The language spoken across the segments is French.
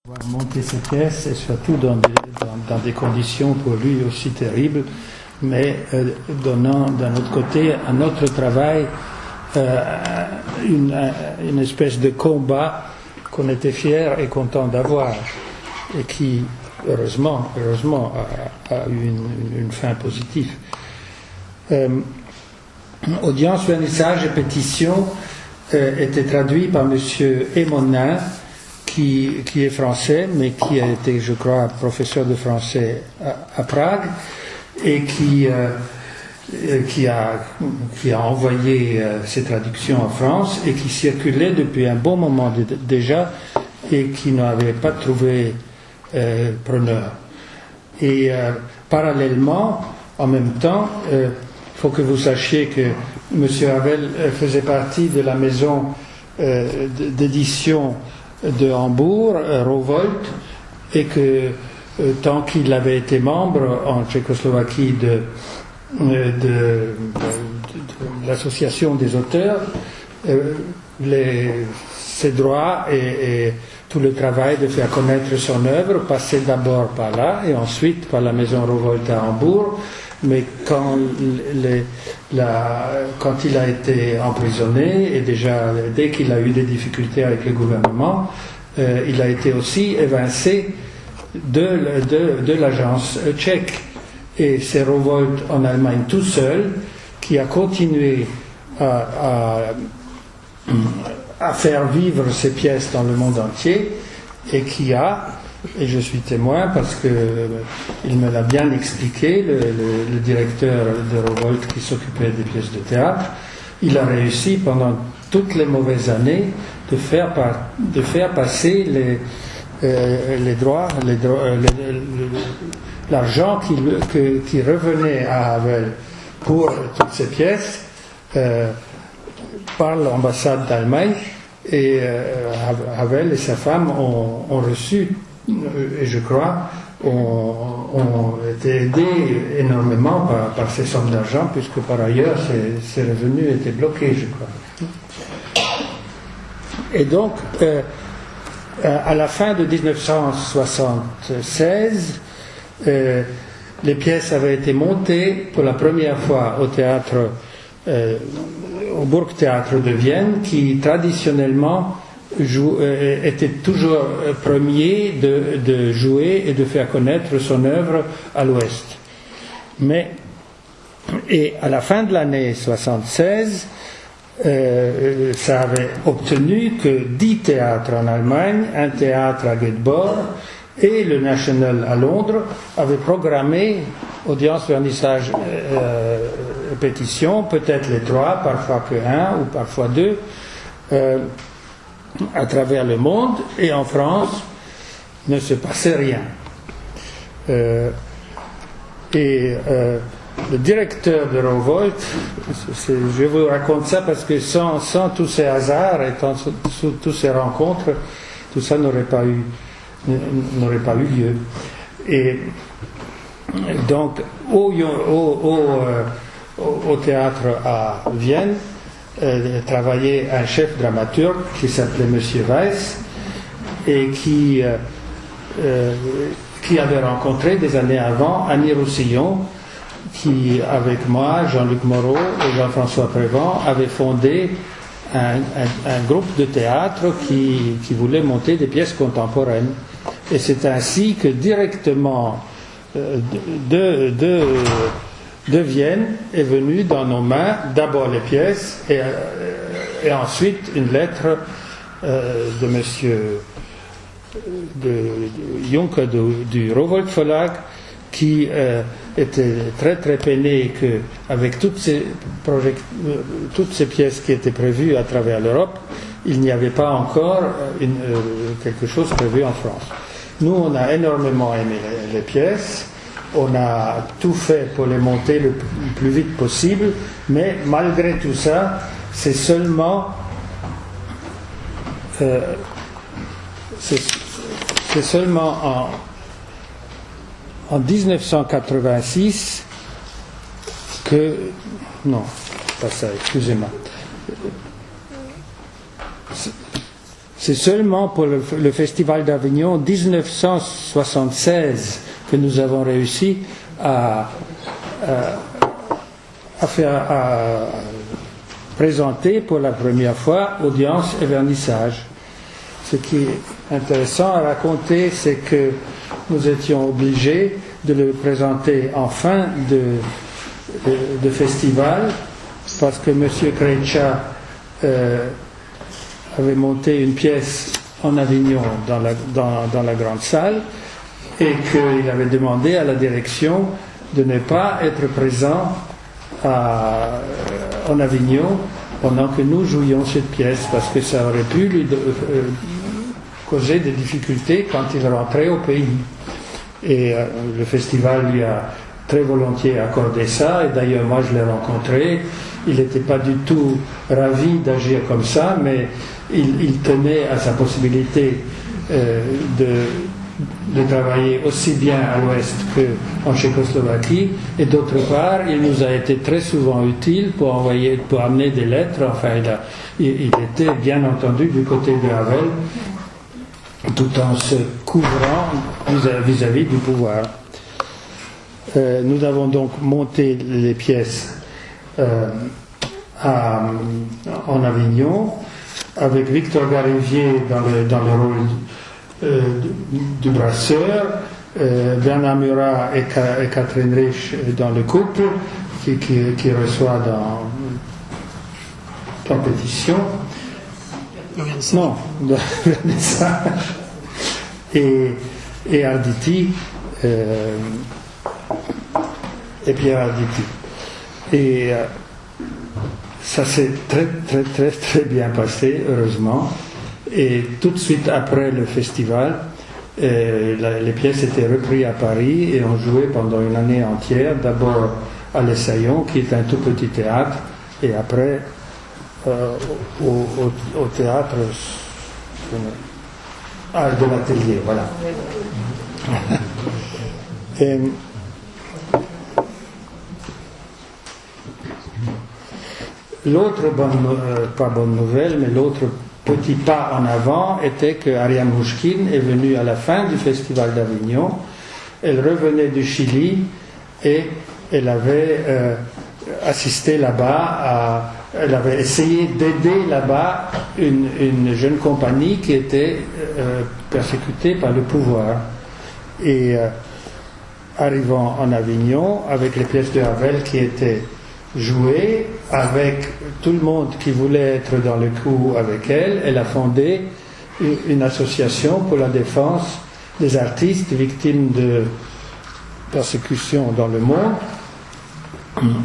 Monter ces pièces, et surtout dans des conditions pour lui aussi terribles, mais donnant d'un autre côté à notre travail une espèce de combat qu'on était fiers et contents d'avoir, et qui, heureusement a eu une fin positive. Audience, vernissage et pétition étaient traduits par M. Emonin, qui est français, mais qui a été, je crois, professeur de français à Prague, et qui a envoyé ses traductions en France, et qui circulait depuis un bon moment déjà, et qui n'avait pas trouvé preneur. Et parallèlement, en même temps, il faut que vous sachiez que M. Havel faisait partie de la maison d'édition de Hambourg, Rowohlt, et que tant qu'il avait été membre en Tchécoslovaquie de l'association des auteurs, ses droits et tout le travail de faire connaître son œuvre passait d'abord par là et ensuite par la maison Rowohlt à Hambourg. Mais quand il a été emprisonné, et déjà dès qu'il a eu des difficultés avec le gouvernement, il a été aussi évincé de l'agence tchèque. Et c'est Rowohlt en Allemagne tout seul qui a continué à faire vivre ses pièces dans le monde entier, et qui a, et je suis témoin parce qu'il me l'a bien expliqué, le directeur de Rowohlt qui s'occupait des pièces de théâtre, il a réussi pendant toutes les mauvaises années de faire passer les droits, l'argent qui revenait à Havel pour toutes ces pièces par l'ambassade d'Allemagne, et Havel et sa femme ont reçu, et je crois, ont été aidés énormément par ces sommes d'argent, puisque par ailleurs ces revenus étaient bloqués, je crois. Et donc, à la fin de 1976, les pièces avaient été montées pour la première fois au théâtre, au Burgtheater de Vienne, qui traditionnellement était toujours premier de jouer et de faire connaître son œuvre à l'Ouest. Et à la fin de l'année 1976, ça avait obtenu que 10 théâtres en Allemagne, un théâtre à Göteborg et le National à Londres avaient programmé audience, vernissage, pétition, peut-être les 3, parfois que 1 ou parfois 2, à travers le monde, et en France ne se passait rien. Le directeur de Rowohlt, je vous raconte ça parce que sans tous ces hasards et tous ces rencontres, tout ça n'aurait pas eu lieu. Et donc au théâtre à Vienne travaillait un chef dramaturge qui s'appelait Monsieur Weiss, et qui avait rencontré des années avant Annie Roussillon, qui avec moi, Jean-Luc Moreau et Jean-François Prévent avaient fondé un groupe de théâtre qui voulait monter des pièces contemporaines. Et c'est ainsi que directement de Vienne est venue dans nos mains d'abord les pièces et ensuite une lettre de monsieur de Juncker du Rowohlt Verlag, qui était très très peiné qu'avec toutes ces pièces qui étaient prévues à travers l'Europe, il n'y avait pas encore quelque chose prévu en France. Nous, on a énormément aimé les pièces, on a tout fait pour les monter le plus vite possible, mais malgré tout ça, c'est seulement en 1986 que... Non, pas ça, excusez-moi. C'est seulement pour le Festival d'Avignon 1976 que nous avons réussi à présenter pour la première fois audience et vernissage. Ce qui est intéressant à raconter, c'est que nous étions obligés de le présenter en fin de festival, parce que M. Krejča avait monté une pièce en Avignon dans la grande salle, et qu'il avait demandé à la direction de ne pas être présent en Avignon pendant que nous jouions cette pièce, parce que ça aurait pu lui causer des difficultés quand il rentrait au pays. Et le festival lui a très volontiers accordé ça, et d'ailleurs moi je l'ai rencontré, il n'était pas du tout ravi d'agir comme ça, mais il tenait à sa possibilité de travailler aussi bien à l'ouest qu'en Tchécoslovaquie, et d'autre part il nous a été très souvent utile pour amener des lettres. Enfin il était bien entendu du côté de Havel, tout en se couvrant vis-à-vis du pouvoir. Nous avons donc monté les pièces en Avignon, avec Victor Garivier dans le rôle du brasseur, Bernard Murat et Catherine Rich dans le couple qui reçoit dans compétition. Non, de vernissage. Et Arditi, et Pierre Arditi. Et ça s'est très très très très bien passé, heureusement. Et tout de suite après le festival, les pièces étaient reprises à Paris et on jouait pendant une année entière, d'abord à l'Essaillon, qui est un tout petit théâtre, et après au théâtre de l'Atelier, voilà. Et, l'autre pas bonne nouvelle, mais l'autre petit pas en avant était que Ariane Mouchkine est venue à la fin du Festival d'Avignon. Elle revenait du Chili et elle avait assisté là-bas elle avait essayé d'aider là-bas une jeune compagnie qui était persécutée par le pouvoir. Et arrivant en Avignon, avec les pièces de Havel qui étaient jouées, avec tout le monde qui voulait être dans le coup avec elle, elle a fondé une association pour la défense des artistes victimes de persécution dans le monde.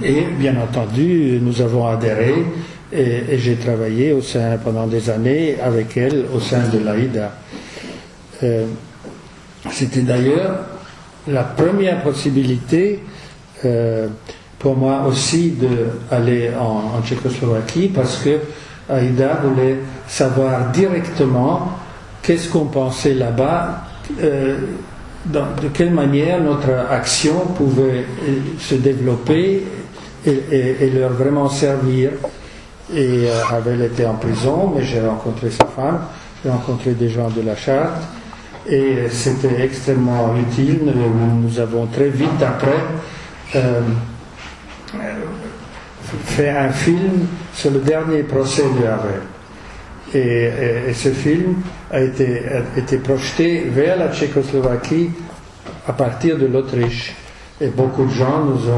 Et bien entendu, nous avons adhéré et j'ai travaillé pendant des années avec elle au sein de l'AIDA. C'était d'ailleurs la première possibilité pour moi aussi d'aller en Tchécoslovaquie, parce que AIDA voulait savoir directement qu'est-ce qu'on pensait là-bas, de quelle manière notre action pouvait se développer et leur vraiment servir. Et Havel était en prison, mais j'ai rencontré sa femme, j'ai rencontré des gens de la Charte, et c'était extrêmement utile. Nous avons très vite après fait un film sur le dernier procès de Havel. Et ce film a été projeté vers la Tchécoslovaquie à partir de l'Autriche. Et beaucoup de gens nous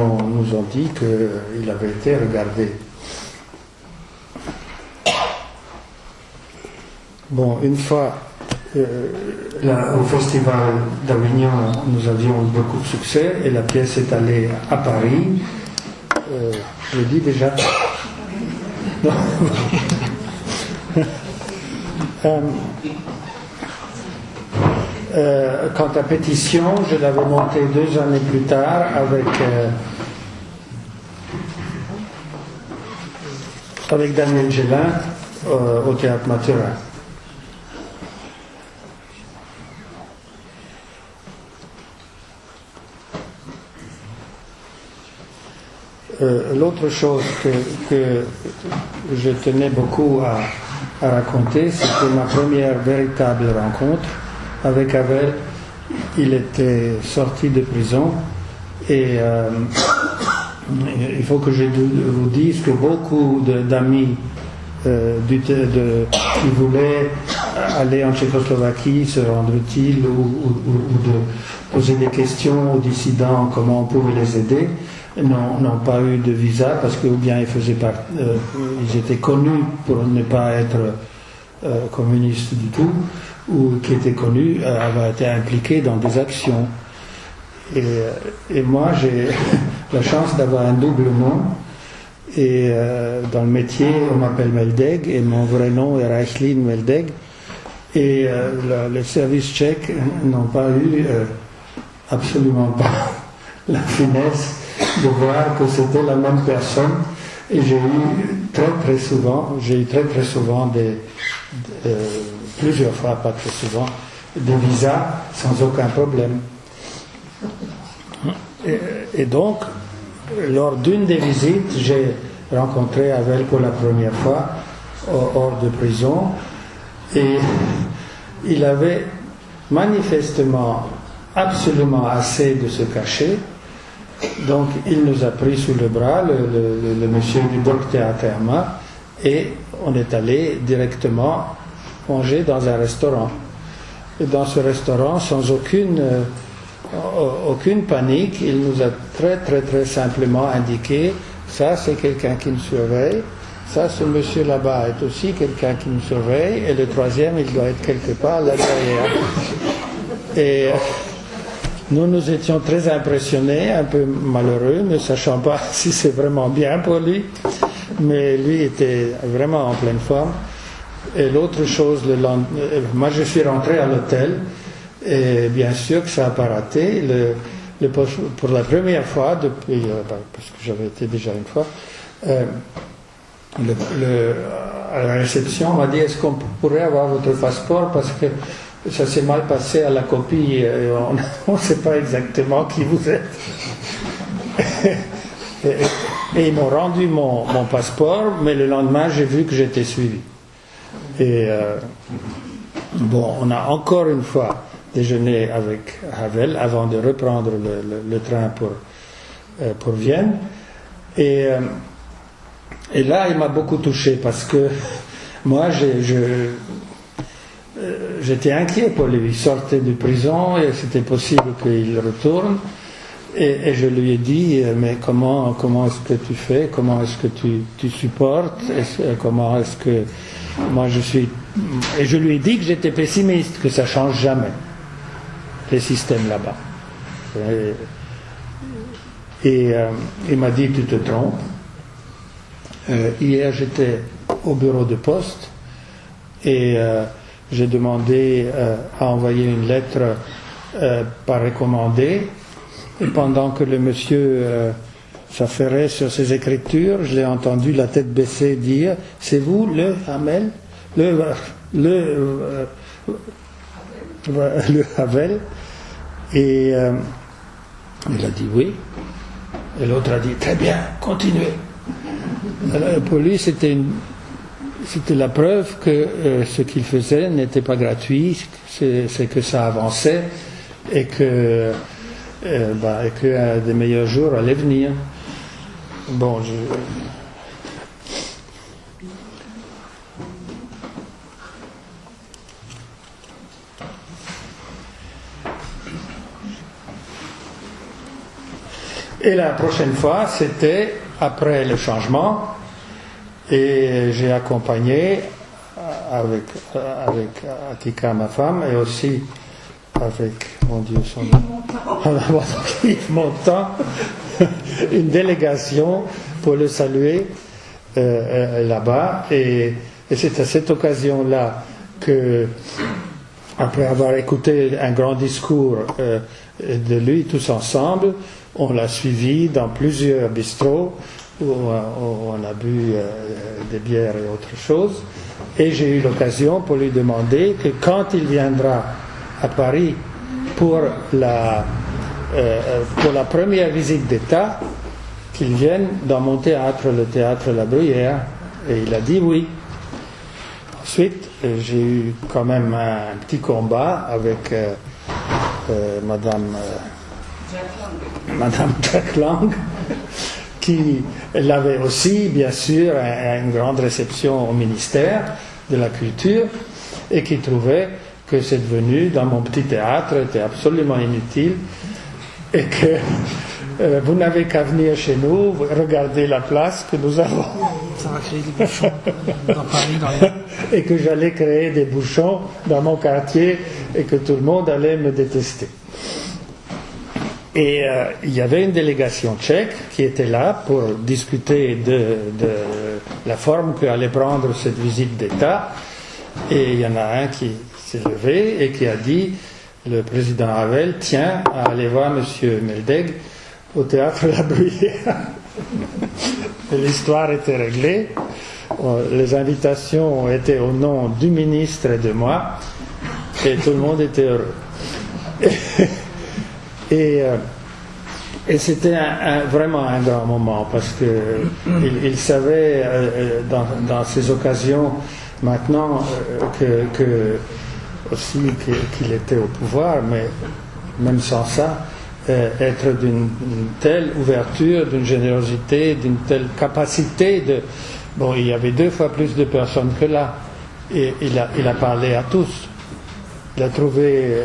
ont dit qu'il avait été regardé. Bon, une fois au Festival d'Avignon, nous avions beaucoup de succès et la pièce est allée à Paris. Je le dis déjà. Non. Quant à Pétition, je l'avais montée 2 années plus tard avec Daniel Gélin au Théâtre Mathurin. L'autre chose que je tenais beaucoup à raconter. C'était ma première véritable rencontre avec Havel. Il était sorti de prison et il faut que je vous dise que beaucoup d'amis qui voulaient aller en Tchécoslovaquie, se rendre utile ou de poser des questions aux dissidents, comment on pouvait les aider, n'ont pas eu de visa parce que ou bien ils étaient connus pour ne pas être communistes du tout, ou qui étaient connus avoir été impliqués dans des actions. Et moi, j'ai la chance d'avoir un double nom. Et dans le métier, on m'appelle Meldeg, et mon vrai nom est Reichlin Meldeg. Et les services tchèques n'ont pas eu absolument pas la finesse de voir que c'était la même personne. Et j'ai eu très souvent plusieurs fois, pas très souvent, des visas sans aucun problème. Et donc, lors d'une des visites, j'ai rencontré Havel pour la première fois hors de prison, et il avait manifestement absolument assez de se cacher. Donc il nous a pris sous le bras, le monsieur du Burgtheater, et on est allé directement manger dans un restaurant. Et dans ce restaurant, sans aucune panique, il nous a très simplement indiqué: ça c'est quelqu'un qui nous surveille, ça ce monsieur là-bas est aussi quelqu'un qui nous surveille, et le troisième il doit être quelque part là derrière. Et nous étions très impressionnés, un peu malheureux, ne sachant pas si c'est vraiment bien pour lui, mais lui était vraiment en pleine forme. Et l'autre chose, moi je suis rentré à l'hôtel, et bien sûr que ça n'a pas raté. Pour la première fois, depuis, parce que j'avais été déjà une fois, à la réception, on m'a dit: est-ce qu'on pourrait avoir votre passeport, parce que ça s'est mal passé à la copie, et on ne sait pas exactement qui vous êtes. et ils m'ont rendu mon passeport, mais le lendemain j'ai vu que j'étais suivi. Et on a encore une fois déjeuné avec Havel avant de reprendre le train pour Vienne. Et là, il m'a beaucoup touché, parce que moi, j'étais inquiet pour lui. Il sortait de prison et c'était possible qu'il retourne. Et je lui ai dit: mais comment est-ce que tu fais? Comment est-ce que tu supportes? Comment est-ce que moi je suis? Et je lui ai dit que j'étais pessimiste, que ça change jamais les systèmes là-bas. Et il m'a dit: tu te trompes. Hier j'étais au bureau de poste et j'ai demandé à envoyer une lettre par recommandé, et pendant que le monsieur s'affairait sur ses écritures, je l'ai entendu la tête baissée dire: c'est vous le Hamel, le Havel? Et il a dit oui, et l'autre a dit: très bien, continuez. Alors, pour lui, c'était la preuve que ce qu'il faisait n'était pas gratuit, c'est que ça avançait, et que des meilleurs jours allaient venir. Bon, Et la prochaine fois, c'était après le changement, et j'ai accompagné avec Atika, ma femme, et aussi avec, mon Dieu, son nom, Yves Montand, une délégation pour le saluer là-bas. Et c'est à cette occasion-là que, après avoir écouté un grand discours de lui, tous ensemble, on l'a suivi dans plusieurs bistrots où on a bu des bières et autre chose. Et j'ai eu l'occasion pour lui demander que quand il viendra à Paris pour la première visite d'État, qu'il vienne dans mon théâtre, le théâtre La Bruyère. Et il a dit oui. Ensuite, j'ai eu quand même un petit combat avec Madame Jack Lang, qui elle avait aussi, bien sûr, une grande réception au ministère de la Culture et qui trouvait que cette venue dans mon petit théâtre était absolument inutile et que vous n'avez qu'à venir chez nous, regarder la place que nous avons. Ça va créer des bouchons dans Paris. Et que j'allais créer des bouchons dans mon quartier et que tout le monde allait me détester. Et il y avait une délégation tchèque qui était là pour discuter de la forme qu'allait prendre cette visite d'État. Et il y en a un qui s'est levé et qui a dit, le président Havel tient à aller voir M. Meldeg au théâtre La Bruyère. L'histoire était réglée. Les invitations étaient au nom du ministre et de moi. Et tout le monde était heureux. Et c'était vraiment un grand moment parce qu'il savait dans ces occasions maintenant qu'il était au pouvoir, mais même sans ça, être d'une telle ouverture, d'une générosité, d'une telle capacité Bon, il y avait 2 fois plus de personnes que là, et il a parlé à tous. Il a trouvé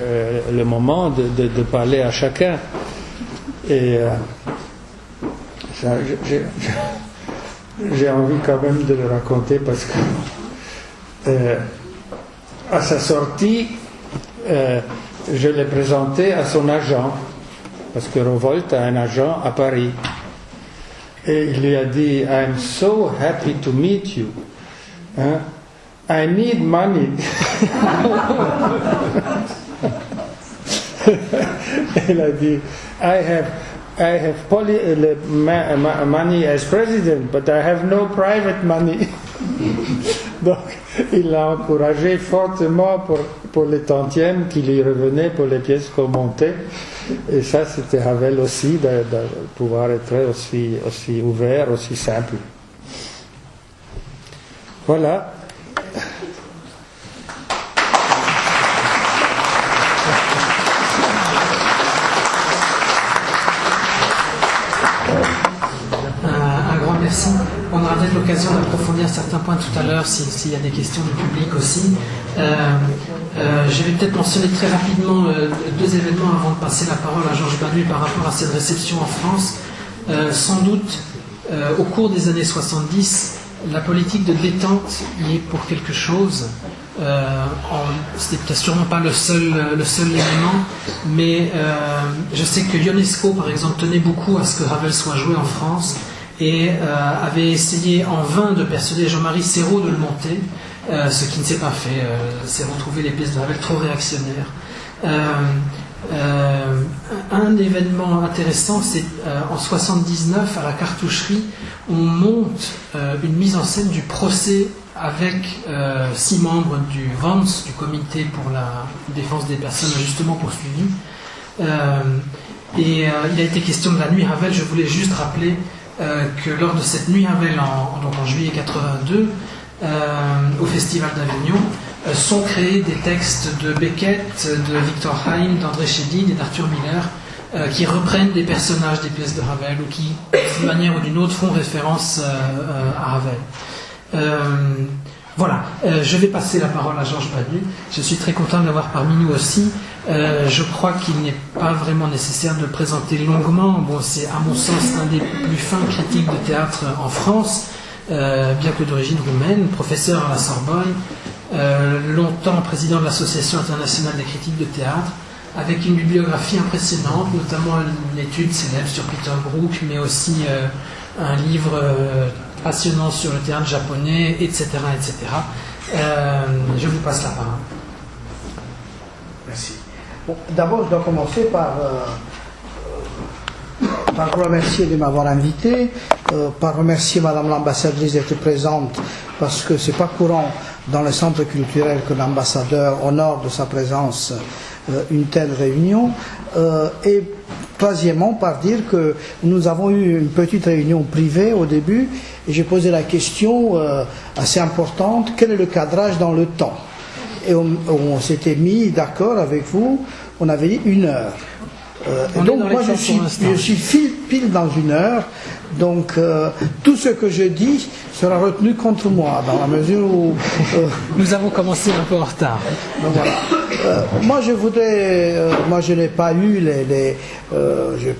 le moment de parler à chacun. Et j'ai envie quand même de le raconter parce que à sa sortie, je l'ai présenté à son agent, parce que Rowohlt a un agent à Paris. Et il lui a dit, I'm so happy to meet you. Hein? I need money. Il a dit, I have money as president, but I have no private money. Donc, il l'a encouragé fortement pour les tantièmes qui lui revenaient pour les pièces qu'on montait. Et ça, c'était Havel aussi, de pouvoir être aussi ouvert, aussi simple. Voilà. Un grand merci. On aura peut-être l'occasion d'approfondir certains points tout à l'heure s'il y a des questions du public aussi. Je vais peut-être mentionner très rapidement 2 événements avant de passer la parole à Georges Banuel par rapport à cette réception en France. Sans doute, au cours des années 70, la politique de détente y est pour quelque chose. C'était peut-être sûrement pas le seul élément, mais je sais que Ionesco, par exemple, tenait beaucoup à ce que Ravel soit joué en France et avait essayé en vain de persuader Jean-Marie Serrault de le monter, ce qui ne s'est pas fait. Serrault trouvait les pièces de Ravel trop réactionnaires. Un événement intéressant, c'est en 1979, à la Cartoucherie, on monte une mise en scène du procès avec 6 membres du VANS, du comité pour la défense des personnes injustement poursuivies. Il a été question de la nuit Ravel. Je voulais juste rappeler que lors de cette nuit Ravel, donc en juillet 82, au Festival d'Avignon, sont créés des textes de Beckett, de Victor Heim, d'André Chédid et d'Arthur Miller, qui reprennent des personnages des pièces de Ravel ou qui, d'une manière ou d'une autre, font référence à Ravel. Voilà, je vais passer la parole à Georges Banuel. Je suis très content de l'avoir parmi nous aussi. Je crois qu'il n'est pas vraiment nécessaire de le présenter longuement. Bon, c'est à mon sens un des plus fins critiques de théâtre en France, bien que d'origine roumaine, professeur à la Sorbonne, longtemps président de l'Association internationale des critiques de théâtre, avec une bibliographie impressionnante, notamment une étude célèbre sur Peter Brook, mais aussi un livre passionnant sur le théâtre japonais, etc. etc. Je vous passe la parole. Merci. Bon, d'abord, je dois commencer par vous remercier de m'avoir invité, par remercier Madame l'ambassadrice d'être présente, parce que c'est pas courant dans le centre culturel que l'ambassadeur honore de sa présence une telle réunion, et troisièmement, par dire que nous avons eu une petite réunion privée au début, et j'ai posé la question assez importante, quel est le cadrage dans le temps? Et on s'était mis d'accord avec vous, on avait dit 1 heure. Donc moi je suis pile dans 1 heure, donc tout ce que je dis sera retenu contre moi, dans la mesure où... Nous avons commencé un peu en retard. Donc voilà. Moi je n'ai pas eu j'ai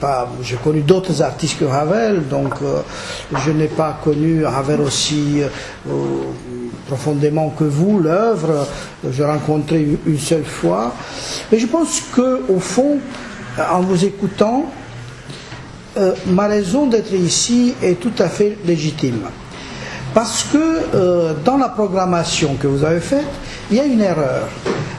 connu d'autres artistes que Ravel, donc je n'ai pas connu Ravel aussi profondément que vous, l'œuvre. J'ai rencontré une seule fois, mais je pense qu'au fond, en vous écoutant, ma raison d'être ici est tout à fait légitime. Parce que dans la programmation que vous avez faite, il y a une erreur.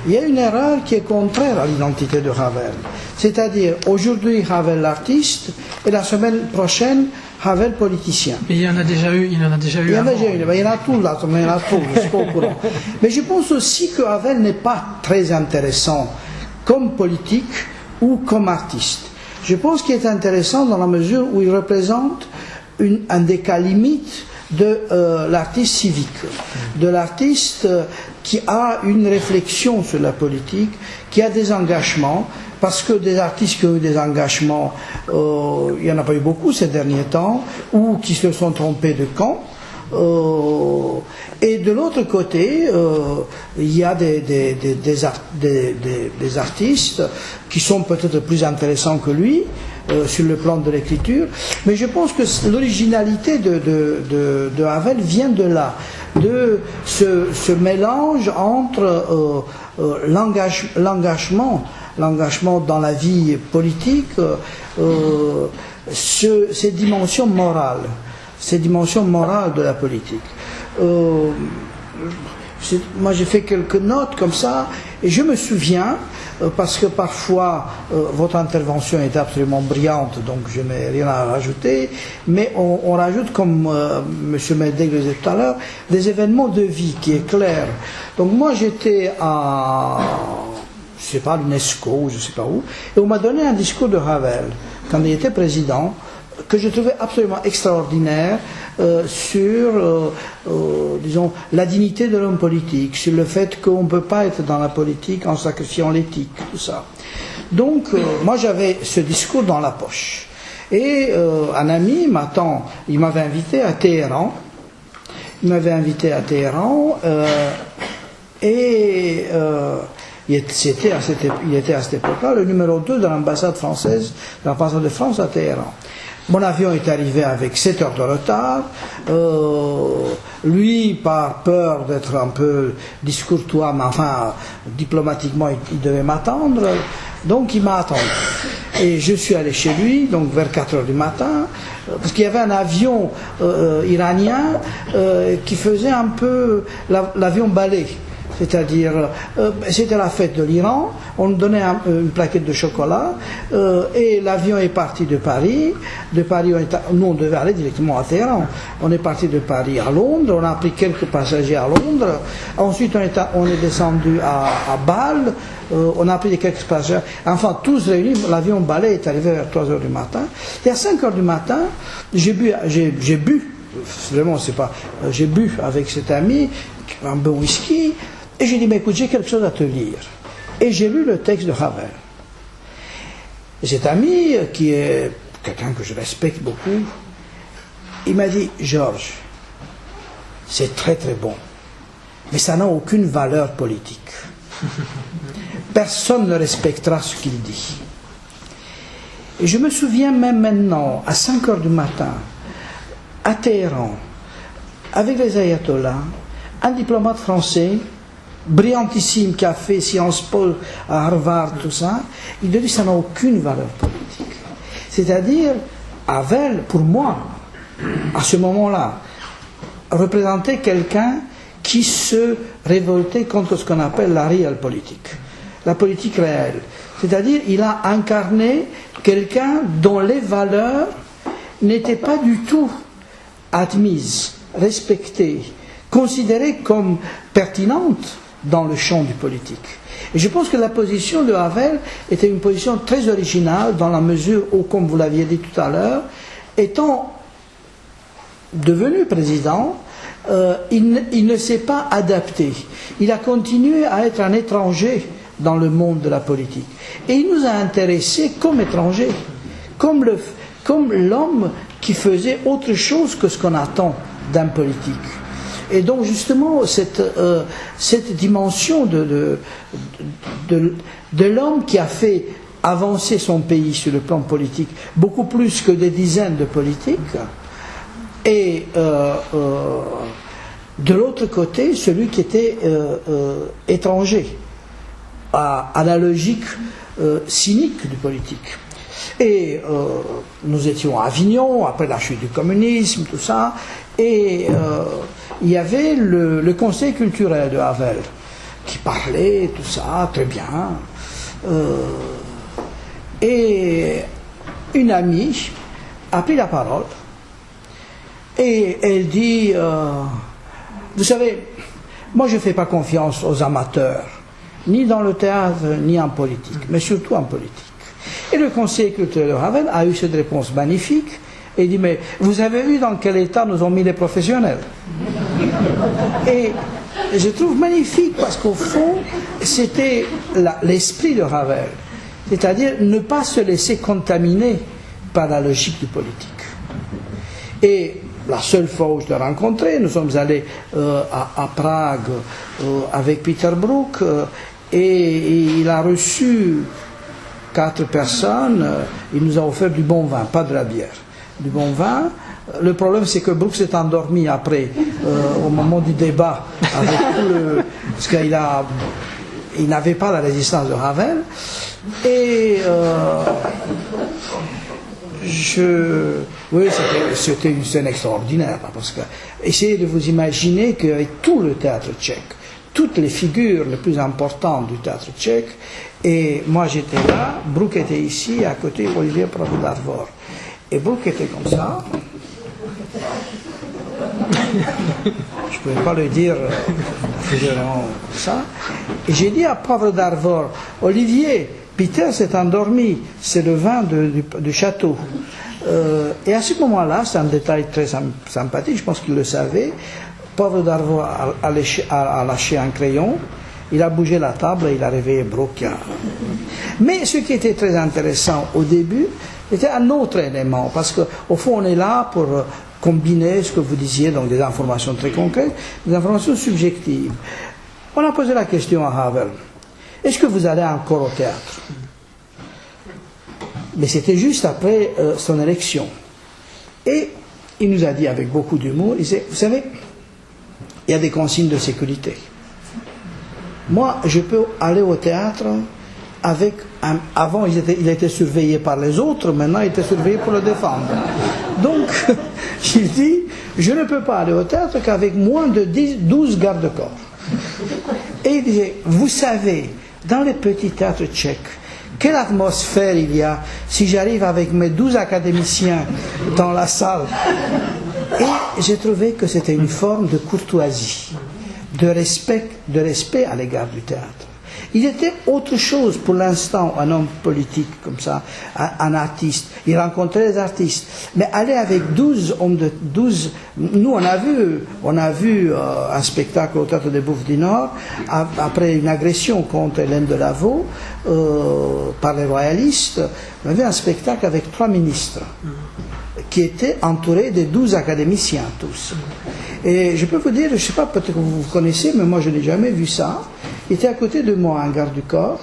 Il y a une erreur qui est contraire à l'identité de Ravel. C'est-à-dire, aujourd'hui, Ravel l'artiste, et la semaine prochaine, Ravel politicien. Mais il y en a déjà eu. Il y en a déjà eu. Il y en a tout là, il y en a tout, je suis pas au courant. Mais je pense aussi que Ravel n'est pas très intéressant comme politique ou comme artiste. Je pense qu'il est intéressant dans la mesure où il représente un des cas limites de l'artiste civique, de l'artiste qui a une réflexion sur la politique, qui a des engagements, parce que des artistes qui ont eu des engagements, il n'y en a pas eu beaucoup ces derniers temps, ou qui se sont trompés de camp. Et de l'autre côté, il y a des artistes qui sont peut-être plus intéressants que lui sur le plan de l'écriture, mais je pense que l'originalité de Havel vient de là, de ce mélange entre l'engagement dans la vie politique, ces dimensions morales de la politique. Moi j'ai fait quelques notes comme ça, et je me souviens, parce que parfois votre intervention est absolument brillante, donc je n'ai rien à rajouter, mais on rajoute, comme M. Meldeg le disait tout à l'heure, des événements de vie qui éclairent. Donc moi j'étais à, je ne sais pas, l'UNESCO, je ne sais pas où, et on m'a donné un discours de Ravel, quand il était président, que je trouvais absolument extraordinaire sur, disons, la dignité de l'homme politique, sur le fait qu'on ne peut pas être dans la politique en sacrifiant l'éthique, tout ça. Donc, moi j'avais ce discours dans la poche. Et un ami il m'avait invité à Téhéran. Il était à cette époque-là le numéro 2 de l'ambassade française, de l'ambassade de France à Téhéran. Mon avion est arrivé avec 7 heures de retard. Lui, par peur d'être un peu discourtois, mais enfin, diplomatiquement, il devait m'attendre. Donc, il m'a attendu. Et je suis allé chez lui, donc vers 4 heures du matin, parce qu'il y avait un avion iranien qui faisait un peu l'avion balai. C'est-à-dire, c'était la fête de l'Iran, on nous donnait une plaquette de chocolat, et l'avion est parti de Paris. De Paris, nous on devait aller directement à Téhéran. On est parti de Paris à Londres, on a pris quelques passagers à Londres, ensuite on est descendu à Bâle, on a pris quelques passagers, enfin tous réunis, l'avion balai est arrivé vers 3 heures du matin. Et à 5 heures du matin, j'ai bu, vraiment c'est pas, j'ai bu avec cet ami, un bon whisky, et j'ai dit, mais écoute, j'ai quelque chose à te lire. Et j'ai lu le texte de Ravel. Et cet ami, qui est quelqu'un que je respecte beaucoup, il m'a dit, Georges, c'est très très bon, mais ça n'a aucune valeur politique. Personne ne respectera ce qu'il dit. Et je me souviens même maintenant, à 5 heures du matin, à Téhéran, avec les ayatollahs, un diplomate français, brillantissime, qui a fait Sciences Po à Harvard, tout ça, il dit que ça n'a aucune valeur politique. C'est-à-dire, Havel, pour moi, à ce moment-là, représentait quelqu'un qui se révoltait contre ce qu'on appelle la réelle politique, la politique réelle. C'est-à-dire, il a incarné quelqu'un dont les valeurs n'étaient pas du tout admises, respectées, considérées comme pertinentes dans le champ du politique. Et je pense que la position de Havel était une position très originale dans la mesure où, comme vous l'aviez dit tout à l'heure, étant devenu président, il ne s'est pas adapté. Il a continué à être un étranger dans le monde de la politique. Et il nous a intéressés comme étrangers, comme l'homme qui faisait autre chose que ce qu'on attend d'un politique. Et donc justement, cette dimension de l'homme qui a fait avancer son pays sur le plan politique, beaucoup plus que des dizaines de politiques, et de l'autre côté, celui qui était étranger à la logique cynique du politique. Et nous étions à Avignon, après la chute du communisme, tout ça, et il y avait le conseil culturel de Havel, qui parlait, tout ça, très bien. Et une amie a pris la parole, et elle dit, vous savez, moi je ne fais pas confiance aux amateurs, ni dans le théâtre, ni en politique, mais surtout en politique. Et le conseil culturel de Havel a eu cette réponse magnifique, et il dit, mais vous avez vu dans quel état nous ont mis les professionnels? Et je trouve magnifique, parce qu'au fond, c'était l'esprit de Havel, c'est-à-dire ne pas se laisser contaminer par la logique du politique. Et la seule fois où je l'ai rencontré, nous sommes allés à Prague avec Peter Brook, et il a reçu 4 personnes, il nous a offert du bon vin, pas de la bière, du bon vin. Le problème, c'est que Brook s'est endormi après, au moment du débat, avec tout le... parce qu'il n'avait pas la résistance de Havel. Et oui, c'était une scène extraordinaire, parce que essayez de vous imaginer qu'avec tout le théâtre tchèque, toutes les figures les plus importantes du théâtre tchèque, et moi j'étais là, Brook était ici, à côté Olivier Pravda-Darvor. Et Brook était comme ça. Je ne pouvais pas le dire, faisait vraiment comme ça. Et j'ai dit à Pravda-Darvor, Olivier, Peter s'est endormi, c'est le vin du château. Et à ce moment-là, c'est un détail très sympathique, je pense qu'il le savait, Pravda-Darvor a lâché un crayon, il a bougé la table et il a réveillé Brook. Mais ce qui était très intéressant au début, c'était un autre élément, parce qu'au fond, on est là pour combiner ce que vous disiez, donc des informations très concrètes, des informations subjectives. On a posé la question à Havel, est-ce que vous allez encore au théâtre? Mais c'était juste après son élection. Et il nous a dit avec beaucoup d'humour, il disait, vous savez, il y a des consignes de sécurité. Moi, je peux aller au théâtre avec avant, il était surveillé par les autres, maintenant il était surveillé pour le défendre. Donc, il dit, je ne peux pas aller au théâtre qu'avec moins de 12 gardes-corps. Et il disait, vous savez, dans les petits théâtres tchèques, quelle atmosphère il y a si j'arrive avec mes 12 académiciens dans la salle. Et j'ai trouvé que c'était une forme de courtoisie, de respect à l'égard du théâtre. Il était autre chose pour l'instant, un homme politique comme ça, un artiste. Il rencontrait des artistes. Mais aller avec 12 hommes de 12... Nous, on a vu un spectacle au Théâtre des Bouffes du Nord, après une agression contre Hélène de Lavaux, par les royalistes. On avait un spectacle avec 3 ministres, qui étaient entourés de 12 académiciens, tous. Et je peux vous dire, je ne sais pas, peut-être que vous connaissez, mais moi je n'ai jamais vu ça. Il était à côté de moi, un garde du corps.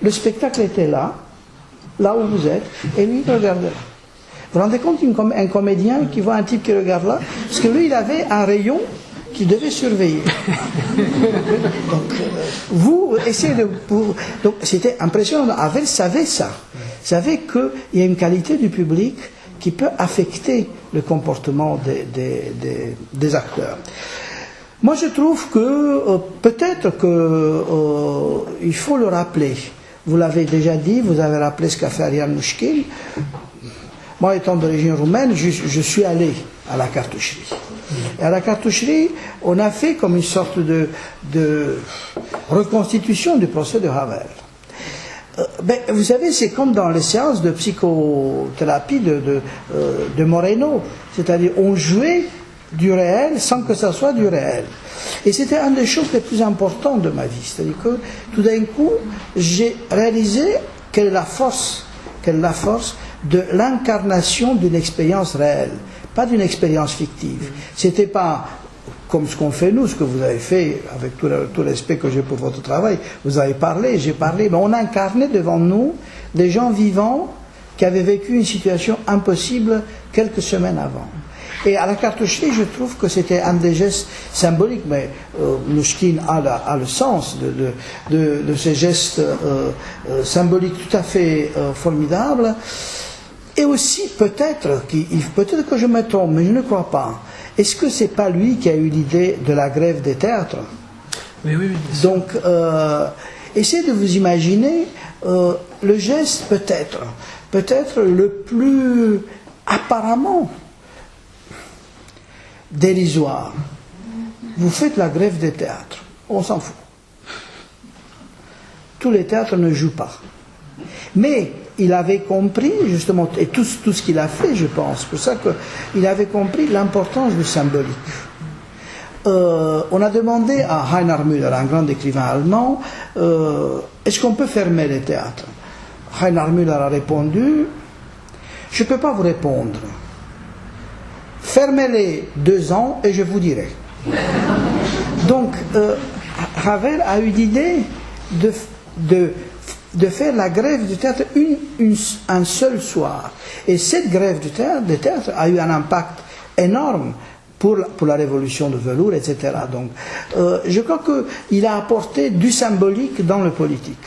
Le spectacle était là où vous êtes, et lui, il regardait là. Vous vous rendez compte, un comédien qui voit un type qui regarde là? Parce que lui, il avait un rayon qu'il devait surveiller. Donc, vous essayez de... Donc, c'était impressionnant. Havel savait ça. Il savait qu'il y a une qualité du public qui peut affecter le comportement des acteurs. Moi, je trouve que peut-être qu'il faut le rappeler. Vous l'avez déjà dit, vous avez rappelé ce qu'a fait Ariane Mouchkine. Moi, étant d'origine roumaine, je suis allé à la cartoucherie. Et à la cartoucherie, on a fait comme une sorte de reconstitution du procès de Havel. Vous savez, c'est comme dans les séances de psychothérapie de Moreno, c'est-à-dire on jouait du réel sans que ça soit du réel. Et c'était une des choses les plus importantes de ma vie, c'est-à-dire que tout d'un coup, j'ai réalisé quelle est la force de l'incarnation d'une expérience réelle, pas d'une expérience fictive. C'était pas comme ce qu'on fait nous, ce que vous avez fait, avec tout le respect que j'ai pour votre travail. Vous avez parlé, j'ai parlé, mais on incarnait devant nous des gens vivants qui avaient vécu une situation impossible quelques semaines avant. Et à la cartoucherie, je trouve que c'était un des gestes symboliques, mais Mnouchkine a le sens de ces gestes symboliques tout à fait formidables. Et aussi, peut-être que je me trompe, mais je ne crois pas. Est-ce que c'est pas lui qui a eu l'idée de la grève des théâtres? Oui. Donc, essayez de vous imaginer le geste peut-être le plus apparemment dérisoire. Vous faites la grève des théâtres, on s'en fout. Tous les théâtres ne jouent pas. Mais il avait compris, justement, et tout ce qu'il a fait, je pense, c'est pour ça qu'il avait compris l'importance du symbolique. On a demandé à Heiner Müller, un grand écrivain allemand, est-ce qu'on peut fermer les théâtres? Heiner Müller a répondu, je ne peux pas vous répondre. Fermez-les 2 ans et je vous dirai. Donc, Havel a eu l'idée de faire la grève du théâtre un seul soir. Et cette grève du théâtre a eu un impact énorme pour la révolution de velours, etc. Donc, je crois qu'il a apporté du symbolique dans le politique.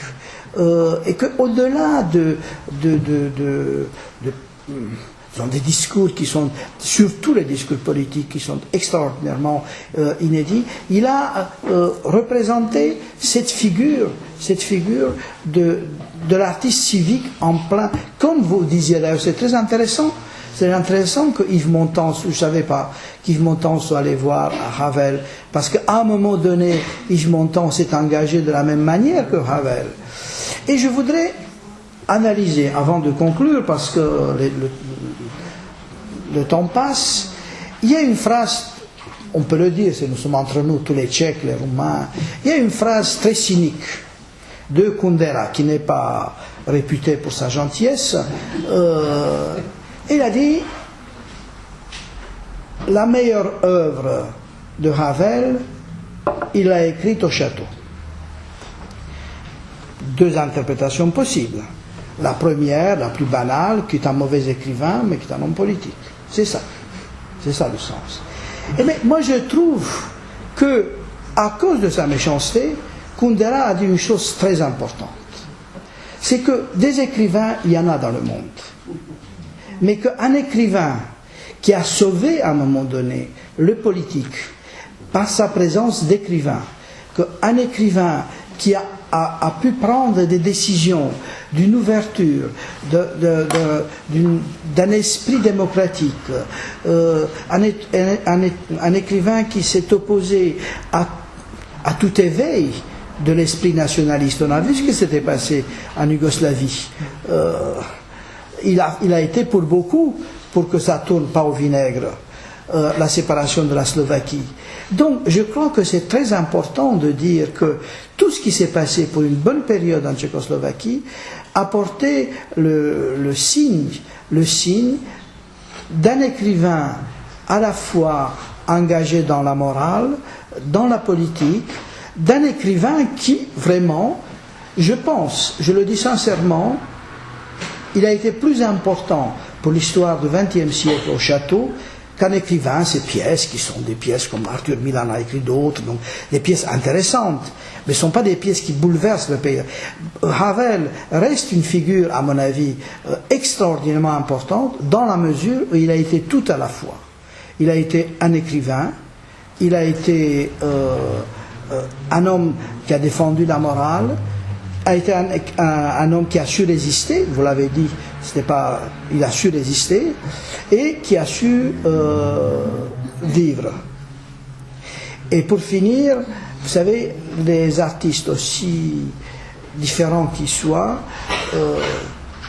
Et qu'au-delà des discours qui sont, surtout les discours politiques, qui sont extraordinairement inédits, il a représenté cette figure de l'artiste civique en plein, comme vous disiez d'ailleurs, c'est très intéressant. C'est intéressant que Yves Montand, je ne savais pas qu'Yves Montand soit allé voir Havel, parce qu'à un moment donné, Yves Montand s'est engagé de la même manière que Havel. Et je voudrais analyser, avant de conclure, parce que le temps passe, il y a une phrase, on peut le dire, nous sommes entre nous, tous les Tchèques, les Roumains, il y a une phrase très cynique de Kundera, qui n'est pas réputé pour sa gentillesse. Il a dit, la meilleure œuvre de Havel, il l'a écrite au château. 2 interprétations possibles. La première, la plus banale, qui est un mauvais écrivain, mais qui est un homme politique. C'est ça. C'est ça le sens. Mais moi, je trouve que, à cause de sa méchanceté, Kundera a dit une chose très importante. C'est que des écrivains, il y en a dans le monde. Mais qu'un écrivain qui a sauvé à un moment donné le politique par sa présence d'écrivain, qu'un écrivain qui a pu prendre des décisions d'une ouverture, d'un esprit démocratique, un écrivain qui s'est opposé à tout éveil de l'esprit nationaliste. On a vu ce qui s'était passé en Yougoslavie. Il a été pour beaucoup pour que ça tourne pas au vinaigre, la séparation de la Slovaquie. Donc je crois que c'est très important de dire que tout ce qui s'est passé pour une bonne période en Tchécoslovaquie a porté le signe d'un écrivain à la fois engagé dans la morale, dans la politique, d'un écrivain qui vraiment, je pense, je le dis sincèrement, il a été plus important pour l'histoire du XXe siècle au château qu'un écrivain, ces pièces qui sont des pièces comme Arthur Milan a écrit d'autres, donc des pièces intéressantes, mais ce ne sont pas des pièces qui bouleversent le pays. Havel reste une figure, à mon avis, extraordinairement importante dans la mesure où il a été tout à la fois. Il a été un écrivain, il a été un homme qui a défendu la morale, a été un homme qui a su résister, vous l'avez dit, il a su résister, et qui a su vivre. Et pour finir, vous savez, les artistes aussi différents qu'ils soient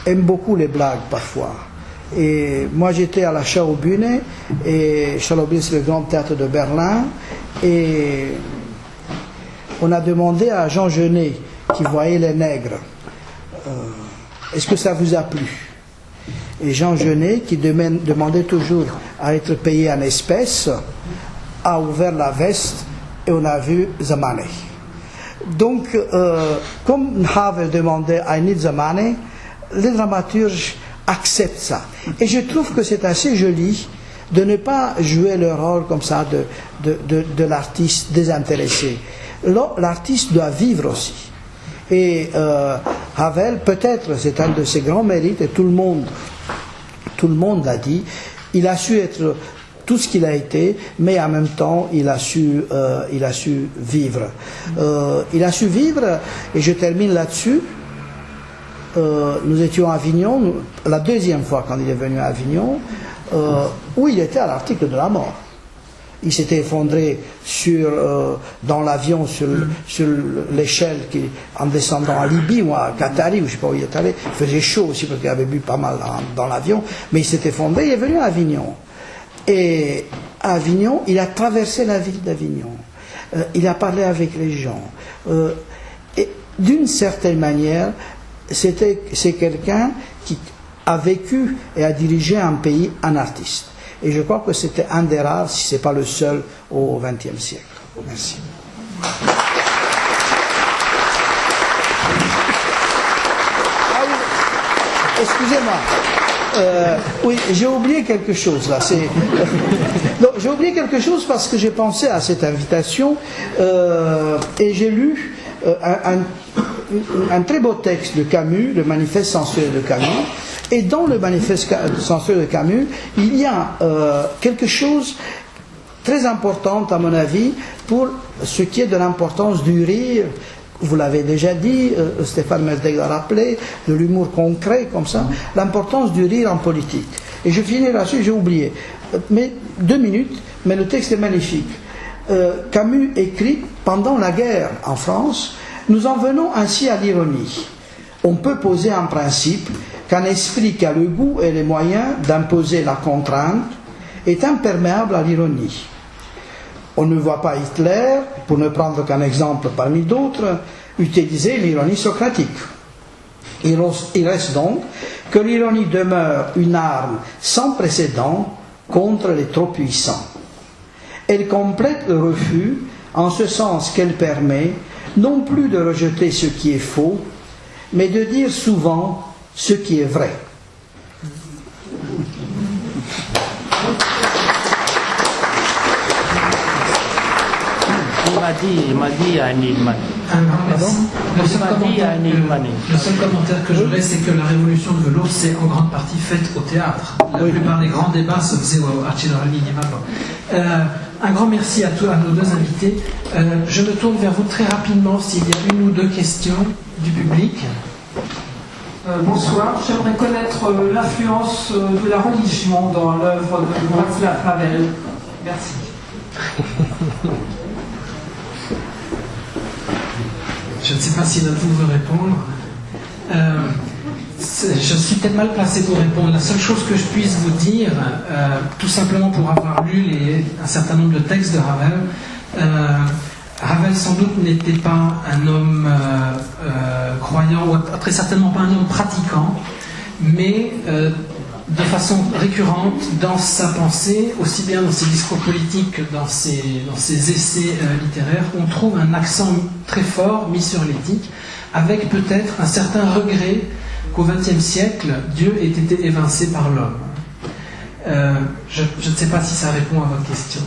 aiment beaucoup les blagues parfois. Et moi j'étais à la Schaubühne, et Schaubühne c'est le grand théâtre de Berlin, et on a demandé à Jean Genet, qui voyait les nègres, est-ce que ça vous a plu? Et Jean Genet, qui demandait toujours à être payé en espèces, a ouvert la veste et on a vu the money. Donc, comme Havel demandait I need the money, les dramaturges acceptent ça. Et je trouve que c'est assez joli de ne pas jouer le rôle comme ça de l'artiste désintéressé. L'artiste doit vivre aussi. Et Havel, peut-être, c'est un de ses grands mérites, et tout le monde l'a dit, il a su être tout ce qu'il a été, mais en même temps, il a su vivre. Il a su vivre, et je termine là-dessus. Nous étions à Avignon, la deuxième fois quand il est venu à Avignon, où il était à l'article de la mort. Il s'était effondré dans l'avion sur l'échelle en descendant à Libye ou à Qatari, ou je ne sais pas où il est allé. Il faisait chaud aussi parce qu'il avait bu pas mal dans l'avion, mais il s'est effondré, il est venu à Avignon. Et à Avignon, il a traversé la ville d'Avignon. Il a parlé avec les gens. Et d'une certaine manière, c'est quelqu'un qui a vécu et a dirigé un pays en artiste. Et je crois que c'était un des rares, si ce n'est pas le seul, au XXe siècle. Merci. Ah oui, excusez-moi. Oui, j'ai oublié quelque chose là. Non, j'ai oublié quelque chose parce que j'ai pensé à cette invitation et j'ai lu un très beau texte de Camus, le manifeste sensuel de Camus. Et dans le manifeste sensuel de Camus, il y a quelque chose très important, à mon avis, pour ce qui est de l'importance du rire. Vous l'avez déjà dit, Stéphane Merdeg l'a rappelé, de l'humour concret, comme ça, l'importance du rire en politique. Et je finis là-dessus, j'ai oublié. Mais 2 minutes, mais le texte est magnifique. Camus écrit, pendant la guerre en France, nous en venons ainsi à l'ironie. On peut poser un principe qu'un esprit qui a le goût et les moyens d'imposer la contrainte est imperméable à l'ironie. On ne voit pas Hitler, pour ne prendre qu'un exemple parmi d'autres, utiliser l'ironie socratique. Il reste donc que l'ironie demeure une arme sans précédent contre les trop puissants. Elle complète le refus en ce sens qu'elle permet non plus de rejeter ce qui est faux, mais de dire souvent ce qui est vrai. Il m'a dit à Nilman. Le seul commentaire que j'aurais, c'est que la révolution de velours s'est en grande partie faite au théâtre. La plupart des grands débats se faisaient au Archidorali Un grand merci à nos deux invités. Je me tourne vers vous très rapidement s'il y a 1 ou 2 questions du public. Bonsoir, j'aimerais connaître l'influence de la religion dans l'œuvre de Václav Havel. Merci. Je ne sais pas si l'un de vous veut répondre. Je suis peut-être mal placé pour répondre. La seule chose que je puisse vous dire, tout simplement pour avoir lu un certain nombre de textes de Havel, Havel sans doute n'était pas un homme croyant, ou très certainement pas un homme pratiquant, mais de façon récurrente dans sa pensée, aussi bien dans ses discours politiques que dans ses essais littéraires, on trouve un accent très fort mis sur l'éthique, avec peut-être un certain regret qu'au XXe siècle, Dieu ait été évincé par l'homme. Je ne sais pas si ça répond à votre question.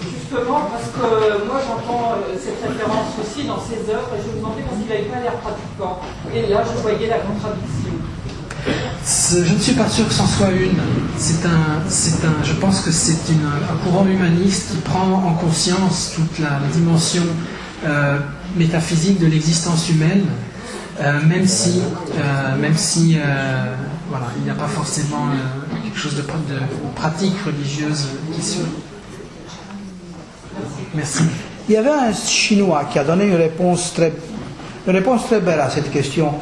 Justement, parce que moi j'entends cette référence aussi dans ses œuvres, et je me demandais parce qu'il n'avait pas l'air pratiquant. Et là, je voyais la contradiction. Je ne suis pas sûr que c'en soit une. Je pense que c'est un courant humaniste qui prend en conscience toute la dimension métaphysique de l'existence humaine, même si voilà, il n'y a pas forcément quelque chose de pratique religieuse qui suit. Merci. Il y avait un Chinois qui a donné une réponse très belle à cette question.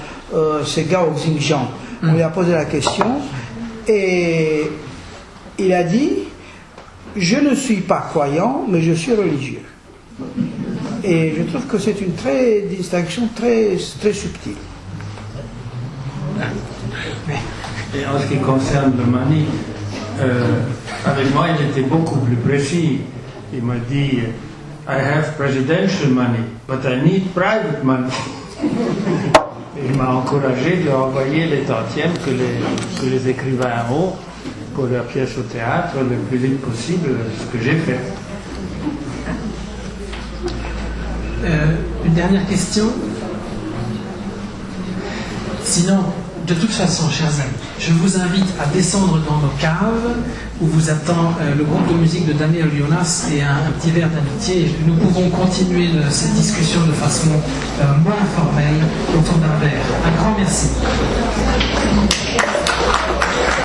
C'est Gao Xingjiang. On lui a posé la question et il a dit « Je ne suis pas croyant, mais je suis religieux ». Et je trouve que c'est une distinction très, très subtile. Et en ce qui concerne le mani, avec moi, il était beaucoup plus précis. Il m'a dit I have presidential money, but I need private money. Et il m'a encouragé de envoyer les tantièmes que les écrivains ont pour leur pièce au théâtre le plus vite possible, ce que j'ai fait. Une dernière question. Sinon, de toute façon, chers amis, je vous invite à descendre dans nos caves où vous attend le groupe de musique de Daniel Jonas et un petit verre d'amitié. Nous pouvons continuer cette discussion de façon moins informelle autour d'un verre. Un grand merci.